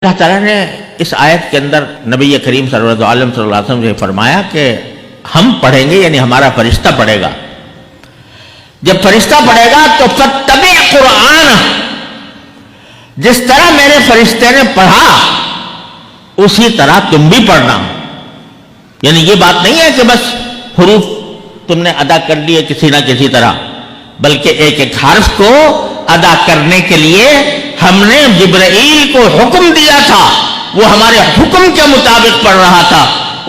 اللہ تعالیٰ نے اس آیت کے اندر نبی کریم صلی اللہ علیہ وسلم سے فرمایا کہ ہم پڑھیں گے، یعنی ہمارا فرشتہ پڑھے گا۔ جب فرشتہ پڑھے گا تو فَاتَّبِعْ قُرْآنَ، جس طرح میرے فرشتے نے پڑھا اسی طرح تم بھی پڑھنا۔ یعنی یہ بات نہیں ہے کہ بس حروف تم نے ادا کر لیے کسی نہ کسی طرح، بلکہ ایک ایک حرف کو ادا کرنے کے لیے ہم نے جبرائیل کو حکم دیا تھا، وہ ہمارے حکم کے مطابق پڑھ رہا تھا،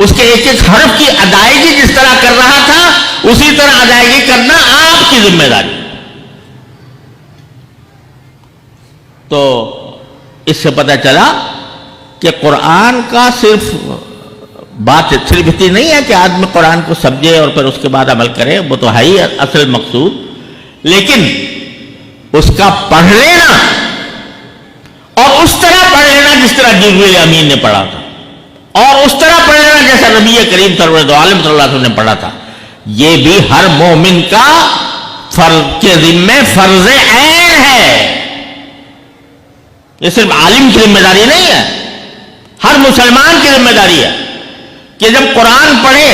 اس کے ایک ایک حرف کی ادائیگی جس طرح کر رہا تھا اسی طرح ادائیگی کرنا آپ کی ذمہ داری۔ تو اس سے پتہ چلا کہ قرآن کا بات صرف اتنی نہیں ہے کہ آدمی قرآن کو سمجھے اور پھر اس کے بعد عمل کرے، وہ تو ہے ہی اصل مقصود، لیکن اس کا پڑھ لینا اور اس طرح پڑھ لینا جس طرح جبریل امین نے پڑھا تھا، اور اس طرح پڑھ لینا جیسا نبی کریم صلی اللہ علیہ وسلم نے پڑھا تھا، یہ بھی ہر مومن کا فرض کے ذمہ فرض عین ہے۔ یہ صرف عالم کی ذمہ داری نہیں ہے، ہر مسلمان کی ذمہ داری ہے کہ جب قرآن پڑھے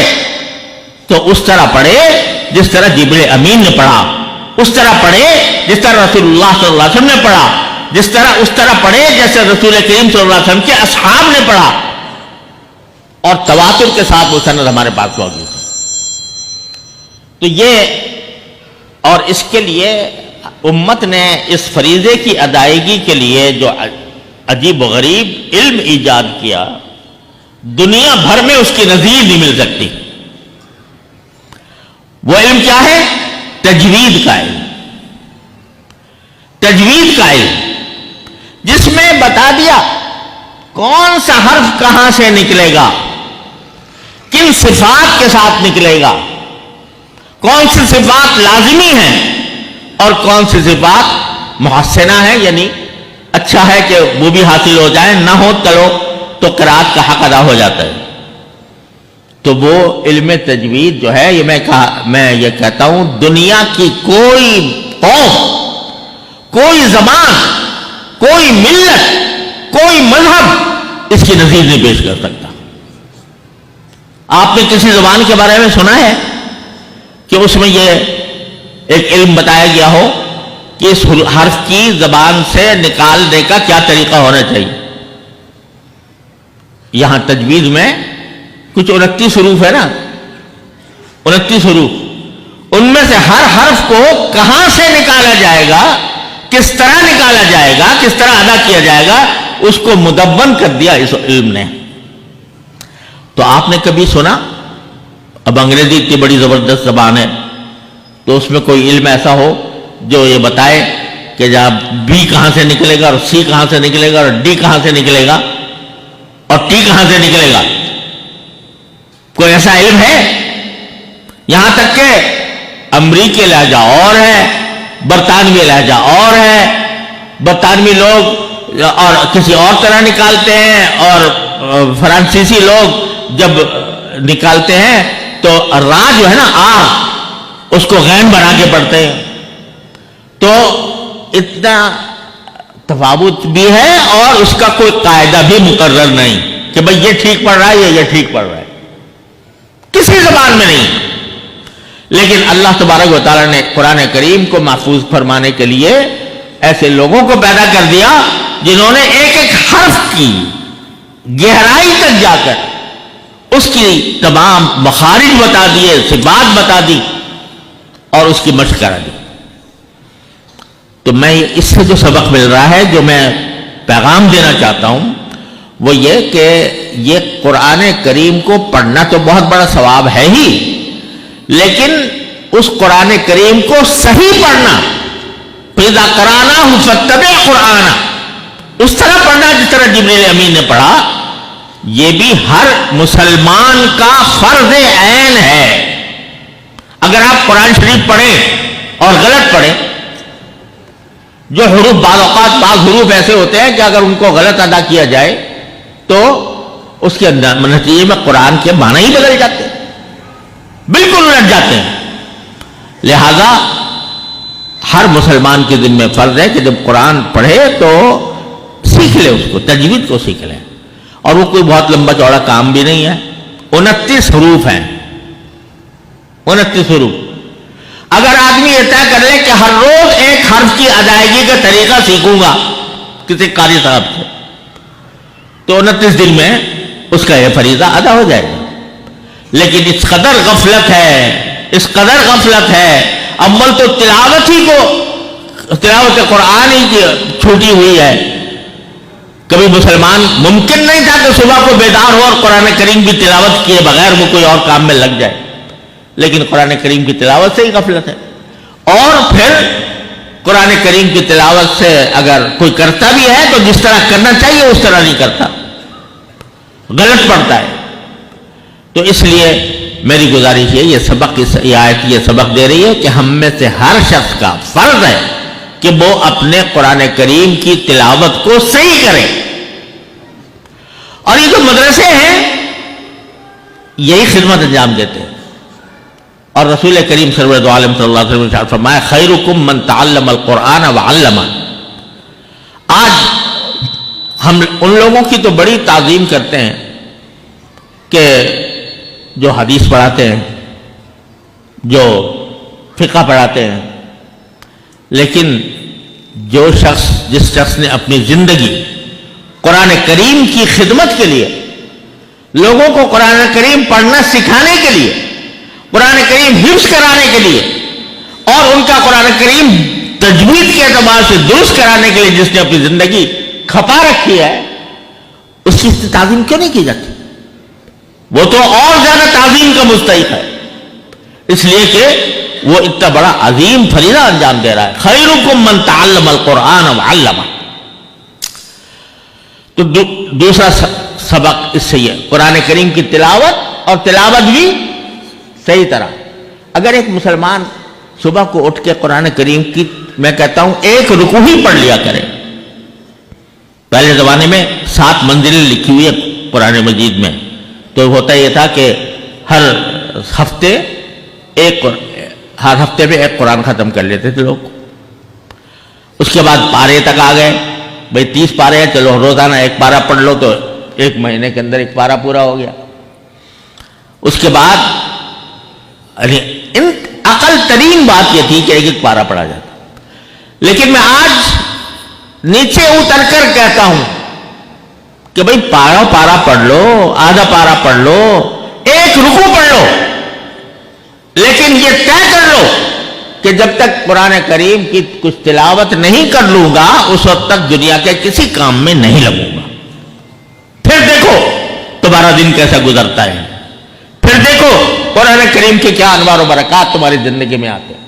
تو اس طرح پڑھے جس طرح جبریل امین نے پڑھا، اس طرح پڑھے جس طرح رسول اللہ صلی اللہ علیہ وسلم نے پڑھا، اس طرح پڑھے جیسے رسول کریم صلی اللہ علیہ وسلم کے اصحاب نے پڑھا، اور تواتر کے ساتھ وہ سند ہمارے پاس موجود ہے۔ تو یہ، اور اس کے لیے امت نے اس فریضے کی ادائیگی کے لیے جو عجیب و غریب علم ایجاد کیا، دنیا بھر میں اس کی نظیر نہیں مل سکتی۔ وہ علم کیا ہے؟ تجوید کا علم۔ تجوید کا علم جس میں بتا دیا کون سا حرف کہاں سے نکلے گا، کن صفات کے ساتھ نکلے گا، کون سی صفات لازمی ہیں اور کون سی صفات محسنہ ہے، یعنی اچھا ہے کہ وہ بھی حاصل ہو جائے، نہ ہو چلو تو قرات کا حق ادا ہو جاتا ہے۔ تو وہ علم تجوید جو ہے، یہ میں یہ کہتا ہوں دنیا کی کوئی قوم، کوئی زبان، کوئی ملت، کوئی مذہب اس کی نظیر نہیں پیش کر سکتا۔ آپ نے کسی زبان کے بارے میں سنا ہے کہ اس میں یہ ایک علم بتایا گیا ہو کہ اس حرف کی زبان سے نکالنے کا کیا طریقہ ہونا چاہیے؟ یہاں تجوید میں کچھ 29 حروف ہے نا، 29 حروف، ان میں سے ہر حرف کو کہاں سے نکالا جائے گا، کس طرح نکالا جائے گا، کس طرح ادا کیا جائے گا، اس کو مدون کر دیا اس علم نے۔ تو آپ نے کبھی سنا، اب انگریزی اتنی بڑی زبردست زبان ہے، تو اس میں کوئی علم ایسا ہو جو یہ بتائے کہ جب بی کہاں سے نکلے گا اور سی کہاں سے نکلے گا اور ڈی کہاں سے نکلے گا اور ٹی کہاں سے نکلے گا؟ کوئی ایسا علم ہے؟ یہاں تک کہ امریکی لہجہ اور ہے، برطانوی لہجہ اور ہے، برطانوی لوگ اور کسی اور طرح نکالتے ہیں، اور فرانسیسی لوگ جب نکالتے ہیں تو را جو ہے نا، اس کو غین بنا کے پڑھتے ہیں۔ تو اتنا تفاوت بھی ہے اور اس کا کوئی قاعدہ بھی مقرر نہیں کہ بھئی یہ ٹھیک پڑھ رہا ہے یا یہ ٹھیک پڑھ رہا ہے، کسی زبان میں نہیں۔ لیکن اللہ تبارک و تعالیٰ نے قرآن کریم کو محفوظ فرمانے کے لیے ایسے لوگوں کو پیدا کر دیا جنہوں نے ایک ایک حرف کی گہرائی تک جا کر اس کی تمام مخارج بتا دیے، صفات بتا دی اور اس کی مشق کرا دی۔ تو میں اس سے جو سبق مل رہا ہے، جو میں پیغام دینا چاہتا ہوں، وہ یہ کہ یہ قرآن کریم کو پڑھنا تو بہت بڑا ثواب ہے ہی، لیکن اس قرآن کریم کو صحیح پڑھنا، فَإِذَا قَرَأْنَاهُ فَاتَّبِعْ قُرْآنَهُ، اس طرح پڑھنا جس طرح جبریل امین نے پڑھا، یہ بھی ہر مسلمان کا فرض عین ہے۔ اگر آپ قرآن شریف پڑھیں اور غلط پڑھیں، جو حروف بعض اوقات بعض حروف ایسے ہوتے ہیں کہ اگر ان کو غلط ادا کیا جائے تو اس کے اندر نتیجے میں قرآن کے معنی ہی بدل جاتے ہیں، بالکل الٹ جاتے ہیں۔ لہذا ہر مسلمان کے ذمہ فرض ہے کہ جب قرآن پڑھے تو سیکھ لے، اس کو تجوید کو سیکھ لے، اور وہ کوئی بہت لمبا چوڑا کام بھی نہیں ہے. 29 حروف ہیں، 29 حروف. اگر آدمی یہ طے کر لے کہ ہر روز ایک حرف کی ادائیگی کا طریقہ سیکھوں گا کسی قاری صاحب سے، تو 29 دن میں اس کا یہ فریضہ ادا ہو جائے گا. لیکن اس قدر غفلت ہے، اس قدر غفلت ہے. اول تو تلاوت قرآن ہی کی چھوٹی ہوئی ہے. کبھی مسلمان ممکن نہیں تھا کہ صبح کو بیدار ہو اور قرآن کریم کی تلاوت کیے بغیر وہ کوئی اور کام میں لگ جائے، لیکن قرآن کریم کی تلاوت سے ہی غفلت ہے. اور پھر قرآن کریم کی تلاوت سے اگر کوئی کرتا بھی ہے تو جس طرح کرنا چاہیے اس طرح نہیں کرتا، غلط پڑتا ہے. تو اس لیے میری گزارش ہے، یہ سبق، یہ آیت یہ سبق دے رہی ہے کہ ہم میں سے ہر شخص کا فرض ہے کہ وہ اپنے قرآن کریم کی تلاوت کو صحیح کرے. اور یہ جو مدرسے ہیں یہی خدمت انجام دیتے ہیں. اور رسول کریم سرور دو عالم صلی اللہ علیہ وسلم نے فرمایا خیرکم من تعلم القرآن وعلمہ. آج ہم ان لوگوں کی تو بڑی تعظیم کرتے ہیں کہ جو حدیث پڑھاتے ہیں، جو فقہ پڑھاتے ہیں، لیکن جس شخص نے اپنی زندگی قرآن کریم کی خدمت کے لیے، لوگوں کو قرآن کریم پڑھنا سکھانے کے لیے، قرآن کریم حفظ کرانے کے لیے، اور ان کا قرآن کریم تجوید کے اعتبار سے درست کرانے کے لیے جس نے اپنی زندگی کھپا رکھی ہے، اس کی تعظیم کیوں نہیں کی جاتی؟ وہ تو اور زیادہ تعظیم کا مستحق ہے، اس لیے کہ وہ اتنا بڑا عظیم فریضہ انجام دے رہا ہے. خیرکم من تعلم القرآن وعلمہ. تو دوسرا سبق اس سے یہ قرآن کریم کی تلاوت، اور تلاوت بھی صحیح طرح. اگر ایک مسلمان صبح کو اٹھ کے قرآن کریم کی، میں کہتا ہوں ایک رکوع ہی پڑھ لیا کرے. پہلے زمانے میں 7 منزلیں لکھی ہوئی ہے قرآن مجید میں، تو ہوتا یہ تھا کہ ہر ہفتے میں ایک قرآن ختم کر لیتے تھے لوگ. اس کے بعد پارے تک آ گئے، بھئی 30 پارے ہیں، چلو روزانہ ایک پارہ پڑھ لو تو ایک مہینے کے اندر ایک پارہ پورا ہو گیا. اس کے بعد عقل ترین بات یہ تھی کہ ایک پارہ پڑھا جاتا. لیکن میں آج نیچے اتر کر کہتا ہوں کہ بھئی پارہ پڑھ لو، آدھا پارہ پڑھ لو، ایک رکوع پڑھ لو، لیکن یہ طے کر لو کہ جب تک قرآن کریم کی کچھ تلاوت نہیں کر لوں گا اس وقت تک دنیا کے کسی کام میں نہیں لگوں گا. پھر دیکھو تمہارا دن کیسا گزرتا ہے، پھر دیکھو قرآن کریم کے کیا انوار و برکات تمہاری زندگی میں آتے ہیں.